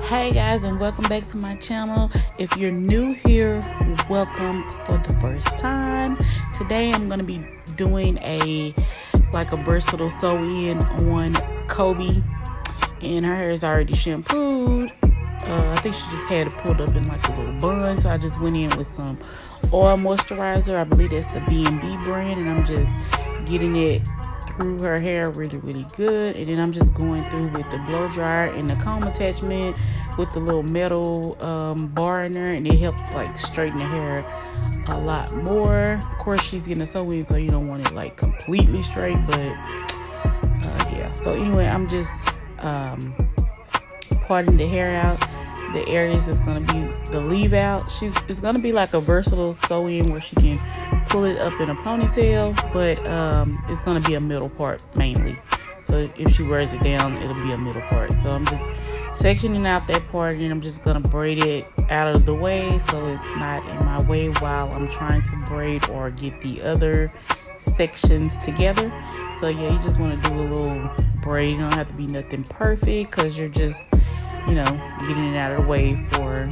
Hey guys, and welcome back to my channel. If you're new here, welcome for the first time. Today I'm going to be doing a versatile sew-in on Kobe, and her hair is already shampooed. I think she just had it pulled up in like a little bun, so I just went in with some oil moisturizer. I believe that's the B&B brand, and I'm just getting it through her hair really good. And then I'm just going through with the blow dryer and the comb attachment with the little metal bar in there, and it helps like straighten the hair a lot more. Of course, she's getting a sew-in, so you don't want it like completely straight, but yeah. So anyway, I'm just parting the hair out. The areas is going to be the leave out. It's going to be like a versatile sew-in where she can pull it up in a ponytail, but it's going to be a middle part mainly. So if she wears it down, it'll be a middle part. So I'm just sectioning out that part, and I'm just going to braid it out of the way so it's not in my way while I'm trying to braid or get the other sections together. So yeah, you just want to do a little braid. You don't have to be nothing perfect, because you're just, you know, getting it out of the way for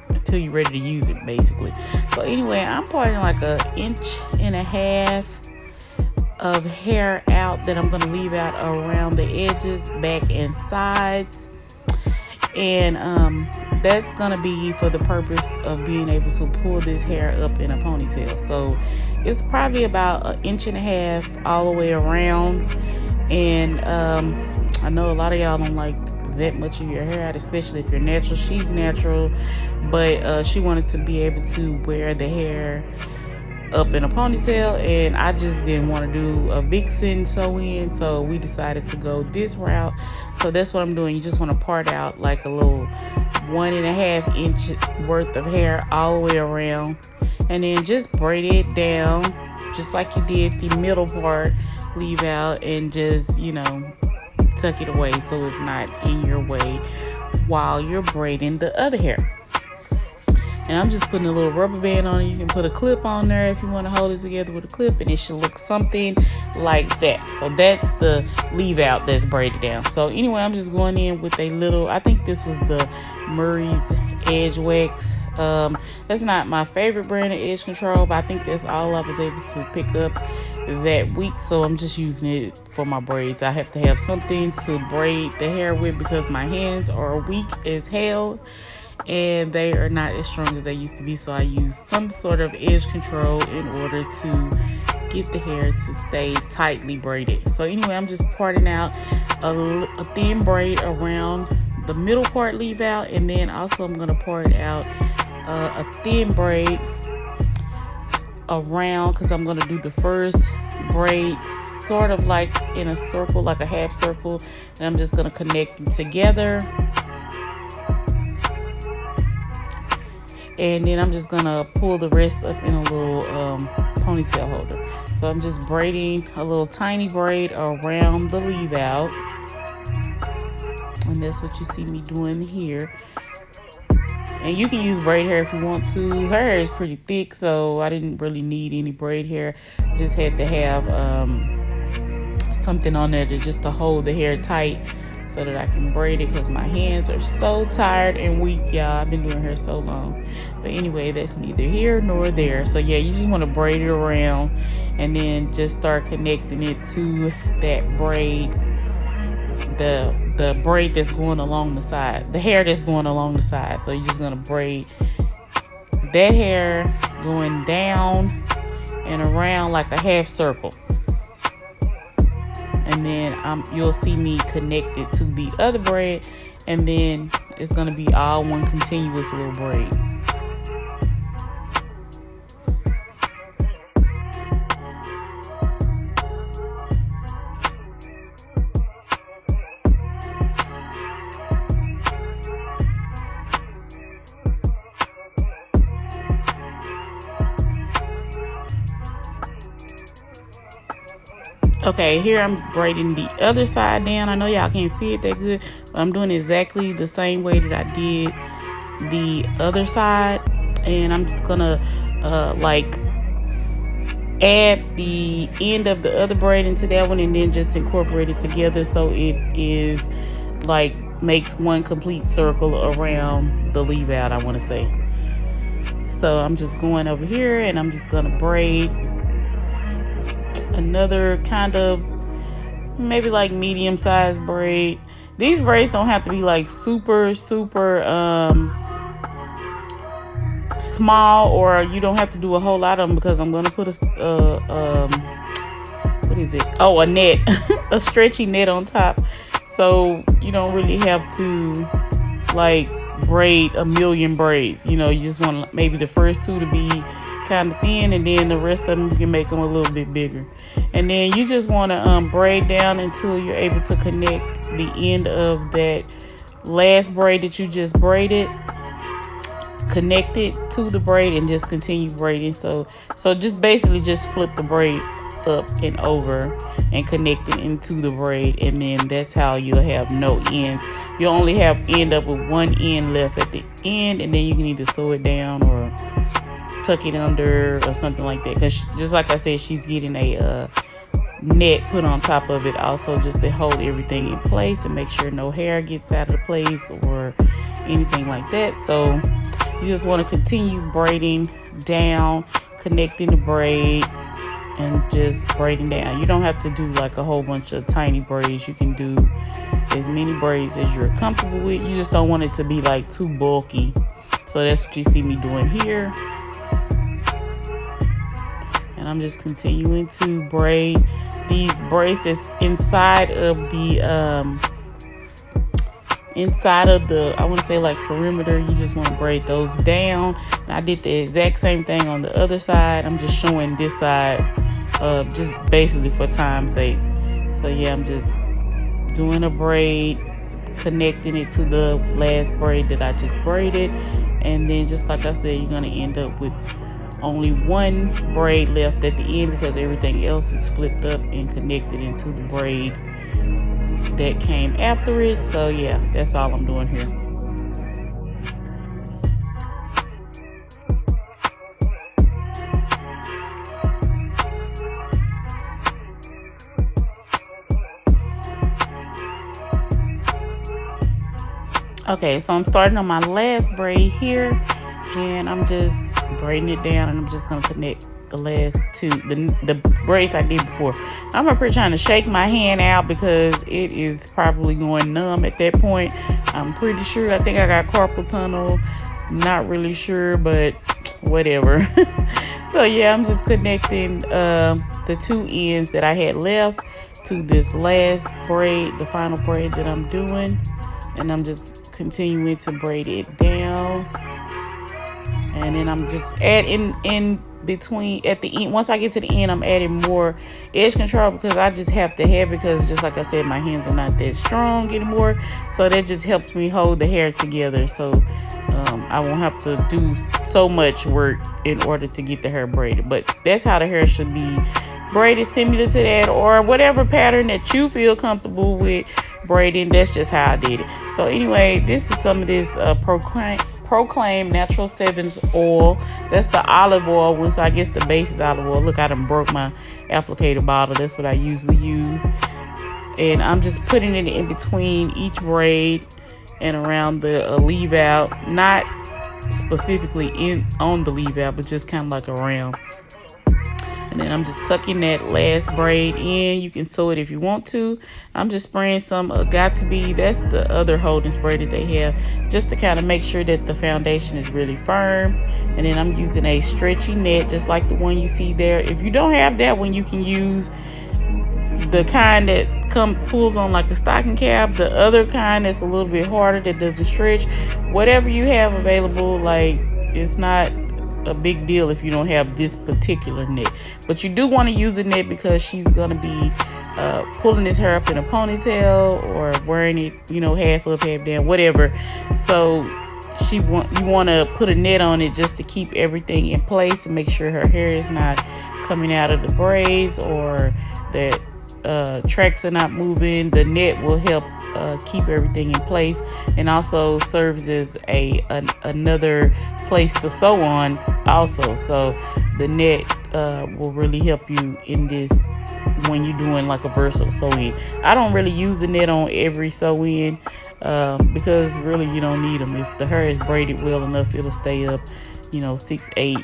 until you're ready to use it, basically. So anyway, I'm parting like 1.5 inches of hair out that I'm going to leave out around the edges, back and sides. And that's going to be for the purpose of being able to pull this hair up in a ponytail. So it's probably about 1.5 inches all the way around. And I know a lot of y'all don't like that much of your hair out, especially if you're natural. She's natural, but she wanted to be able to wear the hair up in a ponytail, and I just didn't want to do a vixen sew-in, so we decided to go this route. So that's what I'm doing. You just want to part out like a little 1.5 inch worth of hair all the way around, and then just braid it down just like you did the middle part, leave out, and just, you know, tuck it away so it's not in your way while you're braiding the other hair. And I'm just putting a little rubber band on it. You can put a clip on there if you want to hold it together with a clip, and it should look something like that. So that's the leave out that's braided down. So anyway, I'm just going in with a little, I think this was the Murray's Edge Wax. That's not my favorite brand of edge control, but I think that's all I was able to pick up that week, so I'm just using it for my braids. I have to have something to braid the hair with because my hands are weak as hell and they are not as strong as they used to be, so I use some sort of edge control in order to get the hair to stay tightly braided. So anyway, I'm just parting out a thin braid around the middle part leave out, and then also I'm going to part out a thin braid around, because I'm going to do the first braid sort of like in a circle, like a half circle, and I'm just going to connect them together. And then I'm just gonna pull the rest up in a little ponytail holder. So I'm just braiding a little tiny braid around the leave out, and that's what you see me doing here. And you can use braid hair if you want to. Her hair is pretty thick, so I didn't really need any braid hair. I just had to have something on there to hold the hair tight so that I can braid it, because my hands are so tired and weak, y'all. I've been doing hair so long. But anyway, that's neither here nor there. So yeah, you just want to braid it around and then just start connecting it to that braid, the braid that's going along the side, the hair that's going along the side. So you're just going to braid that hair going down and around like a half circle. And then you'll see me connect it to the other braid, and then it's going to be all one continuous little braid. Okay, here I'm braiding the other side down. I know y'all can't see it that good, but I'm doing exactly the same way that I did the other side. And I'm just gonna like add the end of the other braid into that one, and then just incorporate it together so it is like makes one complete circle around the leave out, I want to say. So I'm just going over here and I'm just gonna braid another kind of maybe like medium sized braid. These braids don't have to be like super small, or you don't have to do a whole lot of them, because I'm gonna put a what is it? Oh, a net, a stretchy net on top. So you don't really have to like braid a million braids. You know, you just want maybe the first two to be kind of thin, and then the rest of them you can make them a little bit bigger. And then you just want to braid down until you're able to connect the end of that last braid that you just braided, connect it to the braid, and just continue braiding. So just basically just flip the braid up and over and connect it into the braid, and then that's how you'll have no ends. You'll only end up with one end left at the end, and then you can either sew it down or tuck it under or something like that, because just like I said, she's getting a net put on top of it also, just to hold everything in place and make sure no hair gets out of the place or anything like that. So you just want to continue braiding down, connecting the braid, and just braiding down. You don't have to do like a whole bunch of tiny braids. You can do as many braids as you're comfortable with. You just don't want it to be like too bulky. So that's what you see me doing here. And I'm just continuing to braid these braids that's inside of the I want to say like perimeter. You just want to braid those down. And I did the exact same thing on the other side. I'm just showing this side just basically for time's sake. So yeah, I'm just doing a braid, connecting it to the last braid that I just braided, and then just like I said, you're going to end up with only one braid left at the end, because everything else is flipped up and connected into the braid that came after it. So yeah, that's all I'm doing here. Okay, so I'm starting on my last braid here, and I'm just braiding it down, and I'm just gonna connect the last two, the braids I did before. I'm up here trying to shake my hand out because it is probably going numb at that point. I'm pretty sure. I think I got carpal tunnel. Not really sure, but whatever. So yeah, I'm just connecting the two ends that I had left to this last braid, the final braid that I'm doing, and I'm just continuing to braid it down. And then I'm just adding in between at the end. Once I get to the end, I'm adding more edge control, because I just have to have, because just like I said, my hands are not that strong anymore. So that just helps me hold the hair together. So I won't have to do so much work in order to get the hair braided. But that's how the hair should be braided, similar to that, or whatever pattern that you feel comfortable with braiding. That's just how I did it. So anyway, this is some of this Proclaim Natural 7's oil. That's the olive oil one, so I guess the base is olive oil. Look, I done broke my applicator bottle. That's what I usually use. And I'm just putting it in between each braid and around the leave out, not specifically on the leave out, but just kind of like around. And then I'm just tucking that last braid in. You can sew it if you want to. I'm just spraying some Got To Be. That's the other holding spray that they have, just to kind of make sure that the foundation is really firm. And then I'm using a stretchy net, just like the one you see there. If you don't have that one, you can use the kind that pulls on like a stocking cap. The other kind that's a little bit harder, that doesn't stretch. Whatever you have available, like, it's not a big deal if you don't have this particular net. But you do want to use a net, because she's going to be pulling this hair up in a ponytail, or wearing it, you know, half up, half down, whatever. So you want to put a net on it just to keep everything in place and make sure her hair is not coming out of the braids, or that tracks are not moving. The net will help keep everything in place, and also serves as another place to sew on also. So the net will really help you in this when you're doing like a versatile sew-in. I don't really use the net on every sew-in. because really you don't need them. If the hair is braided well enough, it'll stay up, 6, 8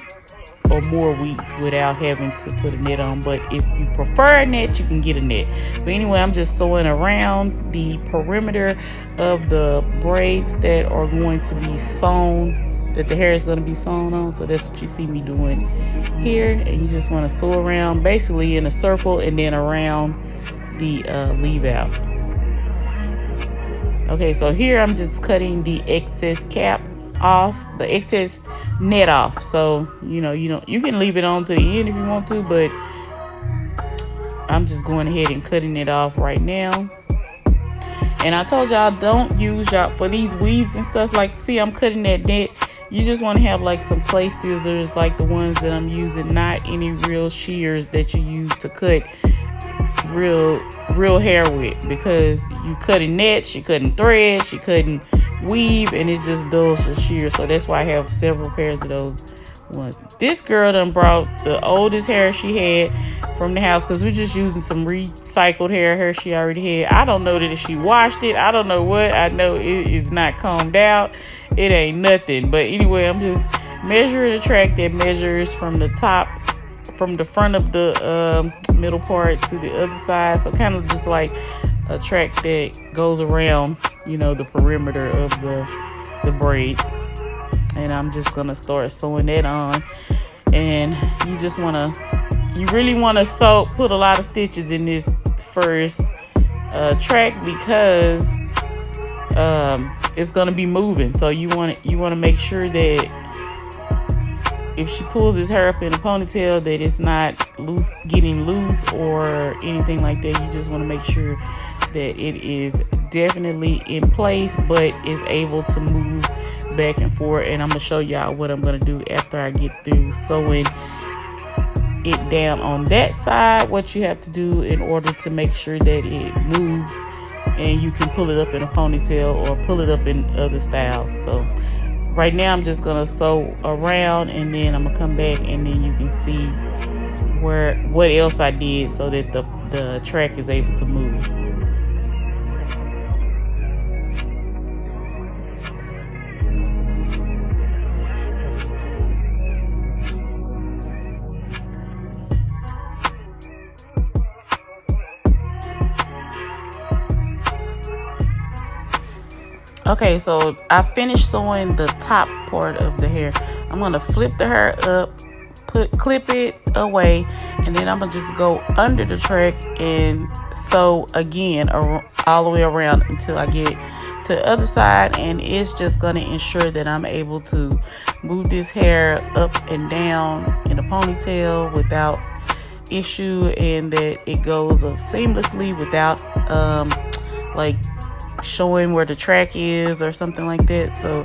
or more weeks without having to put a net on. But if you prefer a net, you can get a net. But anyway, I'm just sewing around the perimeter of the braids that are going to be sewn, that the hair is going to be sewn on. So that's what you see me doing here. And you just want to sew around basically in a circle and then around the leave out. Okay, so here I'm just cutting the excess cap off, the excess net off. So you can leave it on to the end if you want to, but I'm just going ahead and cutting it off right now. And I told y'all, don't use y'all for these weaves and stuff. Like, see, I'm cutting that net. You just want to have like some play scissors like the ones that I'm using, not any real shears that you use to cut real hair with, because you cutting nets, you cutting threads, you cutting weave, and it just dulls your shear. So that's why I have several pairs of those ones. This girl done brought the oldest hair she had from the house, because we're just using some recycled hair she already had. I don't know that if she washed it, I don't know what. I know it is not combed out, it ain't nothing. But anyway, I'm just measuring a track that measures from the top, from the front of the middle part to the other side. So kind of just like a track that goes around, the perimeter of the braids. And I'm just gonna start sewing that on. And you really want to put a lot of stitches in this first track, because it's gonna be moving. So you want to make sure that if she pulls this hair up in a ponytail, that it's not getting loose or anything like that. You just want to make sure that it is definitely in place, but is able to move back and forth. And I'm gonna show y'all what I'm gonna do after I get through sewing it down on that side, what you have to do in order to make sure that it moves and you can pull it up in a ponytail or pull it up in other styles. So right now I'm just gonna sew around, and then I'm gonna come back and then you can see what else I did so that the track is able to move. Okay, so I finished sewing the top part of the hair. I'm gonna flip the hair up, clip it away, and then I'm gonna just go under the track and sew again all the way around until I get to the other side. And it's just gonna ensure that I'm able to move this hair up and down in a ponytail without issue, and that it goes up seamlessly without like showing where the track is or something like that. So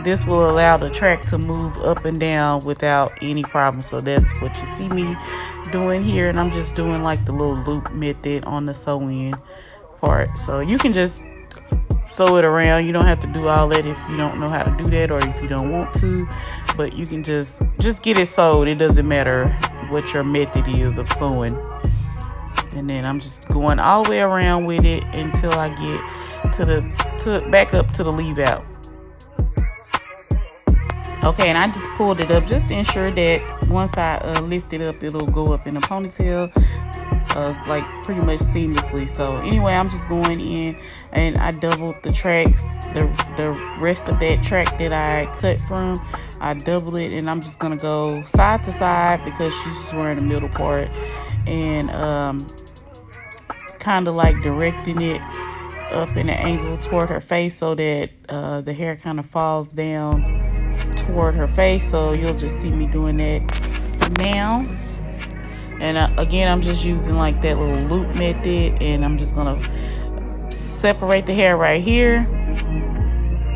this will allow the track to move up and down without any problem. So that's what you see me doing here. And I'm just doing like the little loop method on the sew-in part. So you can just sew it around. You don't have to do all that if you don't know how to do that, or if you don't want to, but you can just get it sewed. It doesn't matter what your method is of sewing. And then I'm just going all the way around with it until I get back up to the leave out. Okay, and I just pulled it up just to ensure that once I lift it up, it'll go up in a ponytail like pretty much seamlessly. So anyway, I'm just going in and I doubled the tracks, the rest of that track that I cut from, I doubled it, and I'm just gonna go side to side because she's just wearing the middle part, and kind of like directing it up in an angle toward her face so that the hair kind of falls down toward her face. So you'll just see me doing that now. And again, I'm just using like that little loop method, and I'm just gonna separate the hair right here,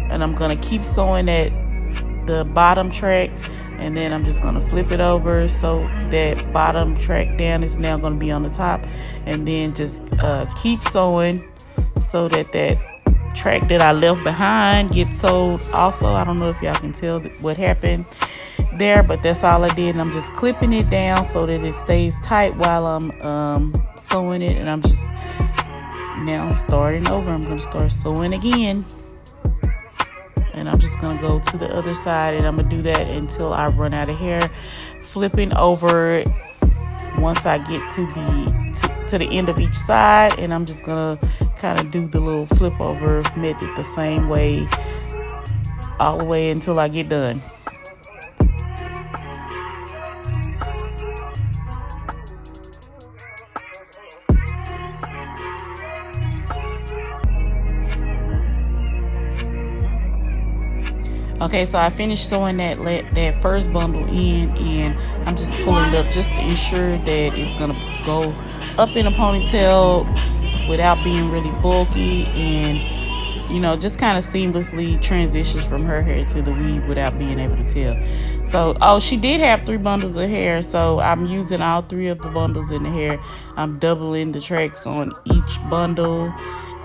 and I'm gonna keep sewing at the bottom track, and then I'm just gonna flip it over so that bottom track down is now gonna be on the top, and then just keep sewing so that track that I left behind gets sewed also. I don't know if y'all can tell what happened there, but that's all I did. And I'm just clipping it down so that it stays tight while I'm sewing it, and I'm just Now starting over, I'm going to start sewing again. And I'm just going to go to the other side, and I'm going to do that until I run out of hair. Flipping over once I get to the end of each side, and I'm just going to kind of do the little flip over method the same way all the way until I get done. Okay, so I finished sewing that first bundle in, and I'm just pulling it up just to ensure that it's gonna go up in a ponytail without being really bulky, and just kind of seamlessly transitions from her hair to the weave without being able to tell. So, oh, she did have 3 bundles of hair, so I'm using all 3 of the bundles in the hair. I'm doubling the tracks on each bundle,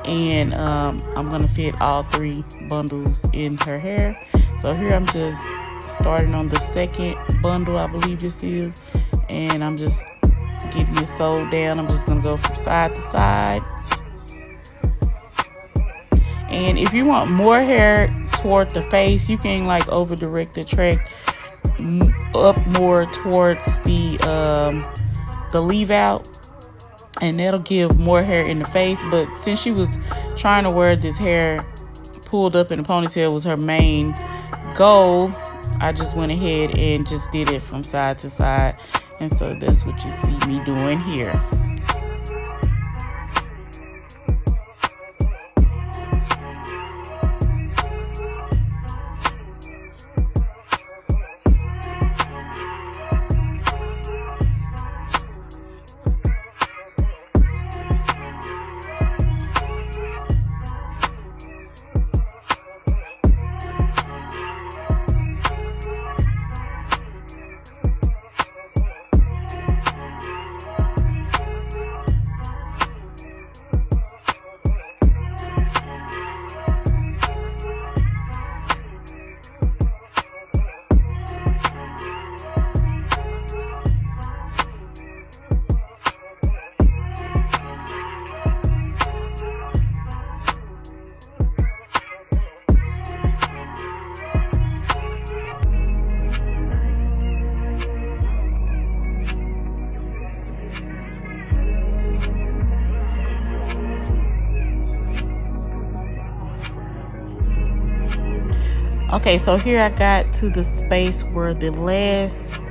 and I'm gonna fit all 3 bundles in her hair. So here I'm just starting on the second bundle, I believe this is, and I'm just getting it sewed down. I'm just gonna go from side to side. And if you want more hair toward the face, you can like over direct the track up more towards the leave out, and that'll give more hair in the face. But since she was trying to wear this hair pulled up in a ponytail was her main goal, I just went ahead and just did it from side to side, and so that's what you see me doing here. Okay, so here I got to the space where the last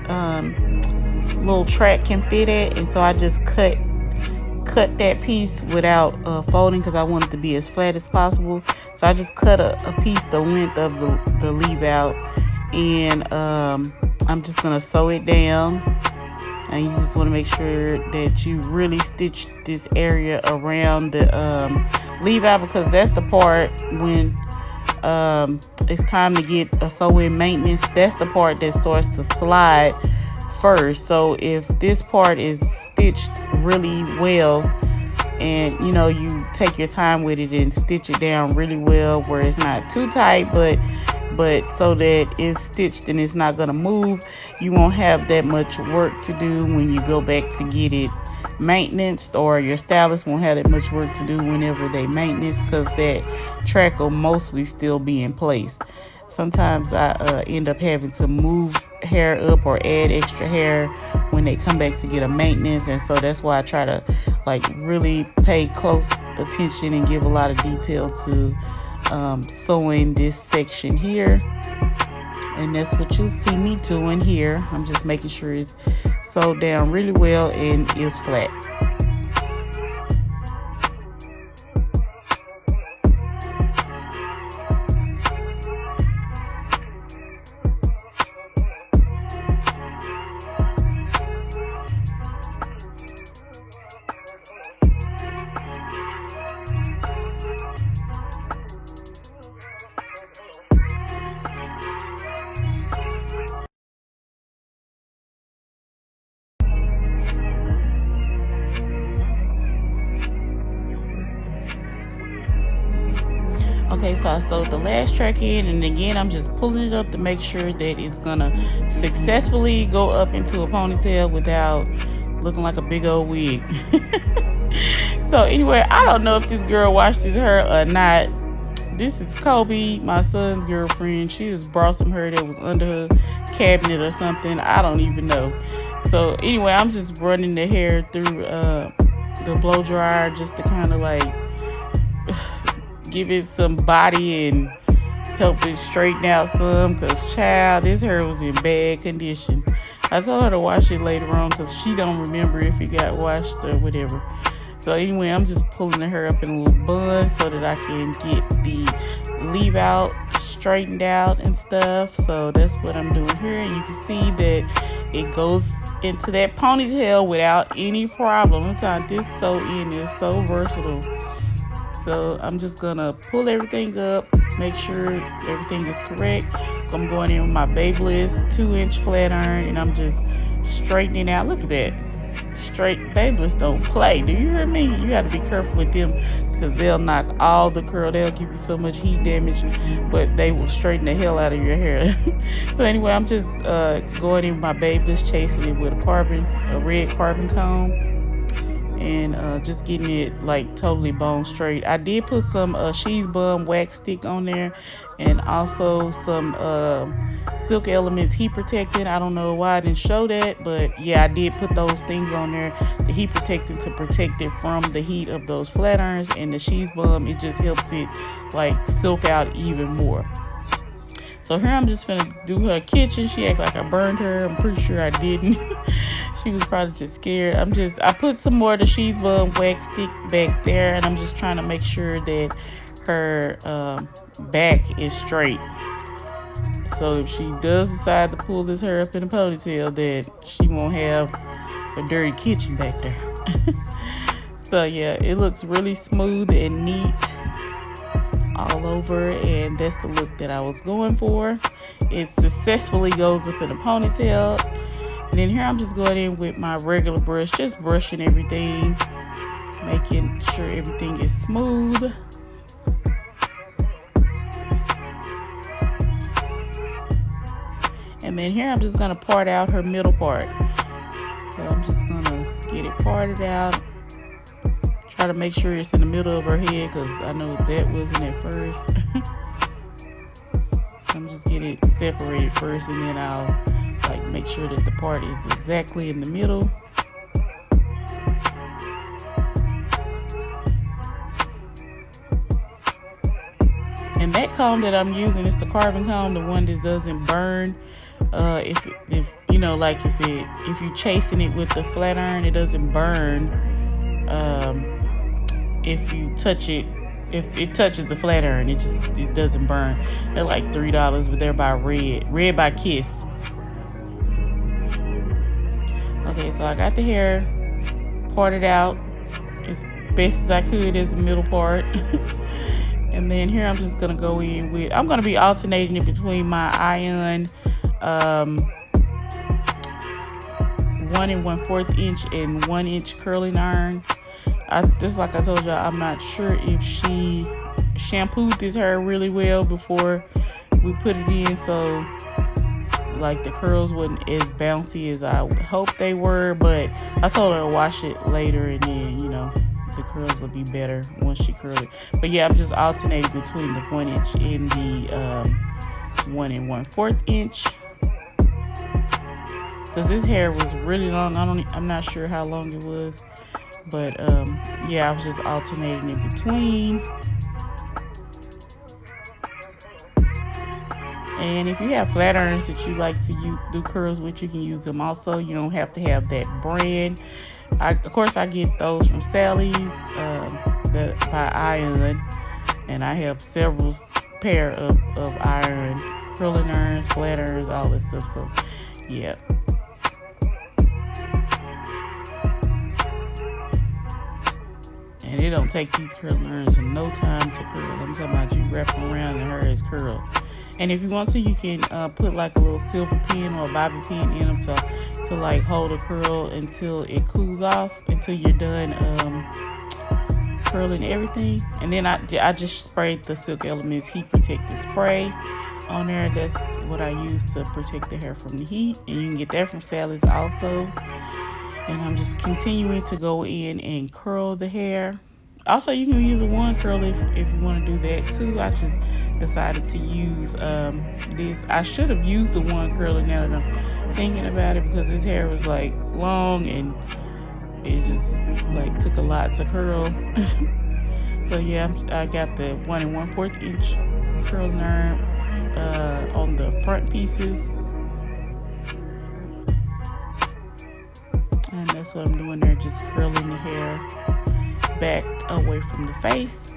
little track can fit it, and so I just cut that piece without folding because I want it to be as flat as possible. So I just cut a piece the length of the leave out, and I'm just gonna sew it down. And you just want to make sure that you really stitch this area around the leave out, because that's the part when it's time to get a sew-in maintenance. That's the part that starts to slide first. So if this part is stitched really well, and you take your time with it and stitch it down really well where it's not too tight, but so that it's stitched and it's not gonna move, you won't have that much work to do when you go back to get it maintenance, or your stylist won't have that much work to do whenever they maintenance, because that track will mostly still be in place. Sometimes I end up having to move hair up or add extra hair when they come back to get a maintenance, and so that's why I try to really pay close attention and give a lot of detail to sewing this section here. And that's what you'll see me doing here. I'm just making sure it's sewed down really well and is flat. Okay, so I sewed the last track in, and again I'm just pulling it up to make sure that it's gonna successfully go up into a ponytail without looking like a big old wig. So anyway, I don't know if this girl washed his hair or not. This is Kobe, my son's girlfriend. She just brought some hair that was under her cabinet or something. I don't even know. So anyway, I'm just running the hair through the blow dryer just to kind of like give it some body and help it straighten out some, because child, this hair was in bad condition. I told her to wash it later on because she don't remember if it got washed or whatever. So anyway, I'm just pulling the hair up in a little bun so that I can get the leave out straightened out and stuff. So that's what I'm doing here. And you can see that it goes into that ponytail without any problem. I'm telling you, this sew-in is so versatile. So I'm just gonna pull everything up, make sure everything is correct. I'm going in with my Babyliss 2-inch flat iron, and I'm just straightening out. Look at that. Straight. Babyliss don't play. Do you hear me? You got to be careful with them because they'll knock all the curl. They'll give you so much heat damage, but they will straighten the hell out of your hair. So anyway, I'm just going in with my Babyliss, chasing it with a red carbon comb, and just getting it like totally bone straight. I did put some She's Bum wax stick on there, and also some Silk Elements heat protectant. I don't know why I didn't show that, but yeah, I did put those things on there. The heat protectant to protect it from the heat of those flat irons, and the She's Bum, it just helps it like silk out even more. So here I'm just gonna do her kitchen. She act like I burned her. I'm pretty sure I didn't. She was probably just scared. I put some more of the She's Bum wax stick back there, and I'm just trying to make sure that her back is straight. So if she does decide to pull this hair up in a ponytail, that she won't have a dirty kitchen back there. So yeah, it looks really smooth and neat all over, and that's the look that I was going for. It successfully goes up in a ponytail. And then here I'm just going in with my regular brush, just brushing everything, making sure everything is smooth. And then here I'm just going to part out her middle part. So I'm just going to get it parted out. Try to make sure it's in the middle of her head, because I know that wasn't at first. I'm just getting it separated first, and then I'll like make sure that the part is exactly in the middle. And that comb that I'm using is the carbon comb, the one that doesn't burn. If you know, like if you're chasing it with the flat iron, it doesn't burn. If you touch it, if it touches the flat iron, it doesn't burn. They're like $3, but they're by Red by Kiss. Okay, so I got the hair parted out as best as I could as the middle part. And then here I'm just gonna go in with, I'm gonna be alternating it between my iron 1 1/4 inch and 1 inch curling iron. Just like I told y'all, I'm not sure if she shampooed this hair really well before we put it in, so like the curls wasn't as bouncy as I would hope they were. But I told her to wash it later, and then the curls would be better once she curled it. But yeah, I'm just alternating between the 1 inch and the 1 1/4 inch, because this hair was really long. I'm not sure how long it was, but yeah, I was just alternating in between. And if you have flat irons that you like to do curls with, you can use them also. You don't have to have that brand. Of course, I get those from Sally's by Iron, and I have several pair of iron, curling irons, flat irons, all that stuff. So yeah. And it don't take these curling irons in no time to curl. I'm talking about you wrap them around and her is curled. And if you want to, you can put like a little silver pin or a bobby pin in them to like hold a curl until it cools off, until you're done curling everything. And then I just sprayed the Silk Elements heat protectant spray on there. That's what I use to protect the hair from the heat, and you can get that from Sally's also. And I'm just continuing to go in and curl the hair. Also, you can use a one curl if you want to do that too. I just decided to use this. I should have used the one curler now that I'm thinking about it, because this hair was like long and it just like took a lot to curl. So yeah, I got the 1 1/4 inch curling iron on the front pieces. And that's what I'm doing there, just curling the hair back away from the face.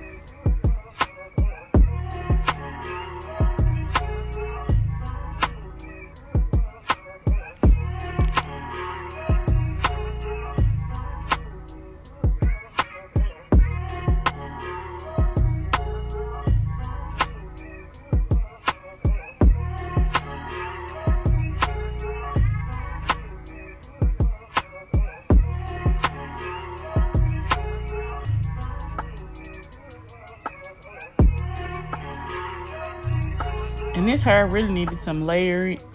And this hair really needed some layers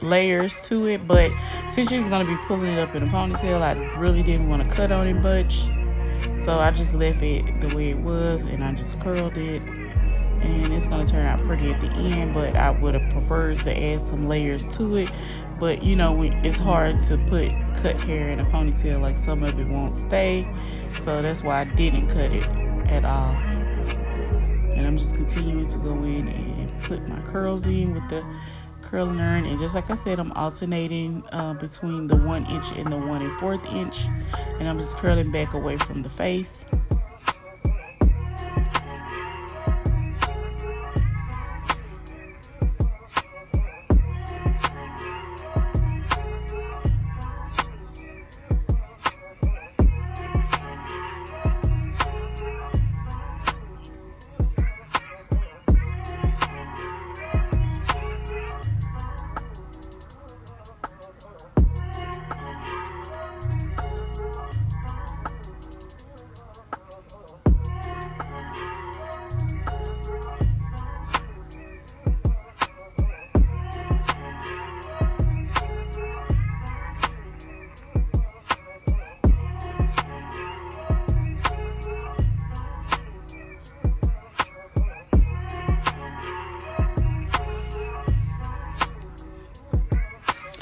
to it, but since she's going to be pulling it up in a ponytail, I really didn't want to cut on it much. So I just left it the way it was, and I just curled it. And it's going to turn out pretty at the end, but I would have preferred to add some layers to it. But you know, it's hard to put cut hair in a ponytail, like some of it won't stay. So that's why I didn't cut it at all. And I'm just continuing to go in and put my curls in with the curling iron. And just like I said, I'm alternating between the 1 inch and the 1 1/4 inch. And I'm just curling back away from the face.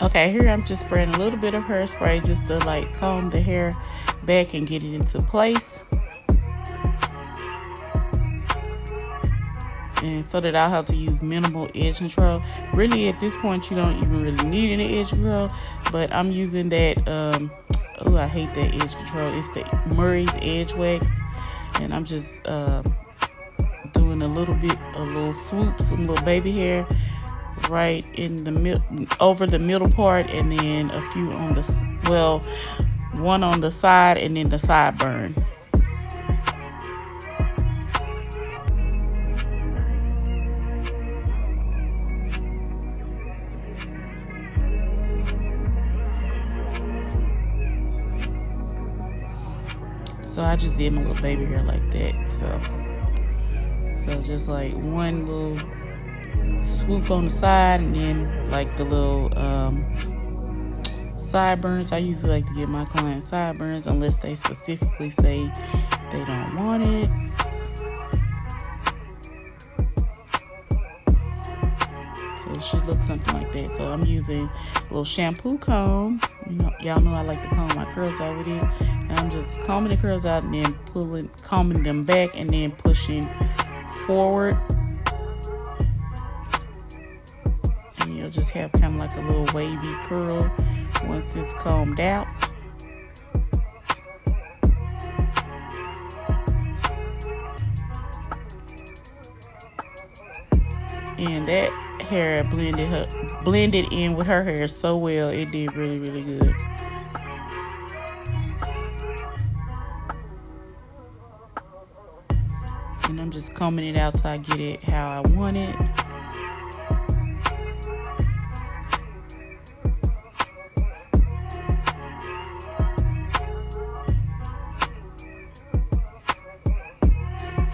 Okay, here I'm just spraying a little bit of hairspray just to like comb the hair back and get it into place. And so that I'll have to use minimal edge control. Really at this point you don't even really need any edge control, but I'm using that, oh I hate that edge control. It's the Murray's Edge Wax. And I'm just doing a little swoop, some little baby hair right in the over the middle part, and then a few on the, well, one on the side and then the sideburn. So I just did my little baby hair like that. So just like one little swoop on the side, and then like the little sideburns. I usually like to give my clients sideburns unless they specifically say they don't want it. So it should look something like that. So I'm using a little shampoo comb. You know, y'all know I like to comb my curls out with it. And I'm just combing the curls out and then combing them back and then pushing forward. And you'll just have kind of like a little wavy curl once it's combed out. And that hair blended in with her hair so well. It did really, really good. And I'm just combing it out till I get it how I want it.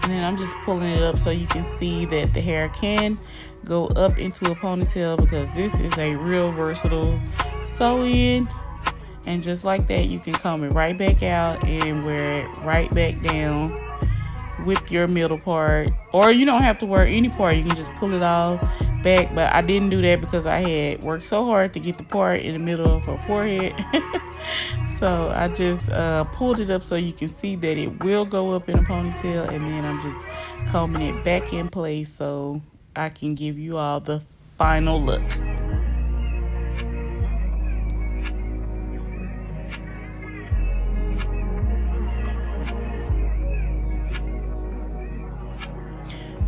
And then I'm just pulling it up so you can see that the hair can go up into a ponytail, because this is a real versatile sew-in. And just like that, you can comb it right back out and wear it right back down with your middle part. Or you don't have to wear any part, you can just pull it all back. But I didn't do that because I had worked so hard to get the part in the middle of her forehead. So I just pulled it up so you can see that it will go up in a ponytail, and then I'm just combing it back in place so I can give you all the final look.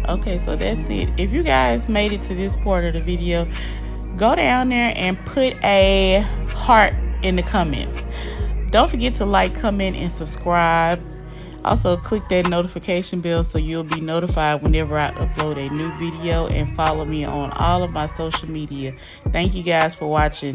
Okay, so that's it. If you guys made it to this part of the video, go down there and put a heart in the comments. Don't forget to like, comment, and subscribe. Also, click that notification bell so you'll be notified whenever I upload a new video, and follow me on all of my social media. Thank you guys for watching.